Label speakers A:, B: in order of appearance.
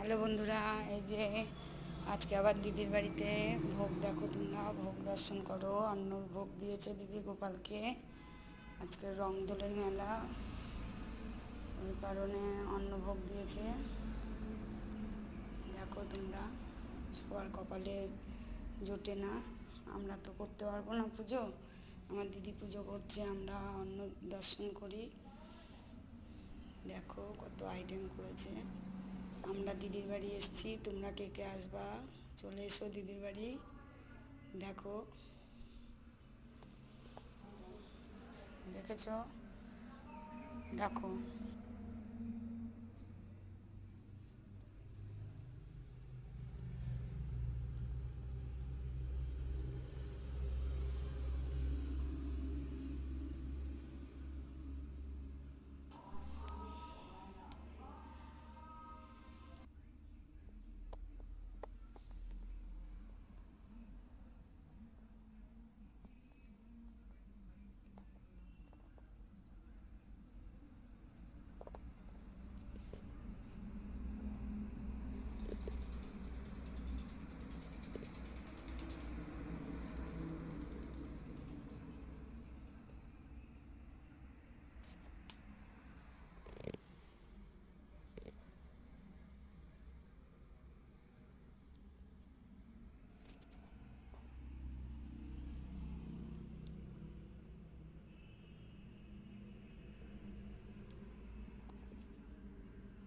A: Hello বন্ধুরা, এই যে আজকে আবার দিদির বাড়িতে ভোগ। দেখো তোমরা, ভোগ দর্শন করো। অন্নর ভোগ দিয়েছে দিদি গোপালকে। আজকে রং দোলের মেলা, ওই কারণে অন্নভোগ দিয়েছে। দেখো তোমরা, সবার কপালে জোটে না, আমরা তো করতে পারবো না পুজো। আমার দিদি পুজো করছে, আমরা অন্ন দর্শন করি। দেখো কত আইটেম করেছে। আমরা দিদির বাড়ি এসেছি, তোমরা কে কে আসবা চলে এসো দিদির বাড়ি। দেখো, দেখেছো? দেখো।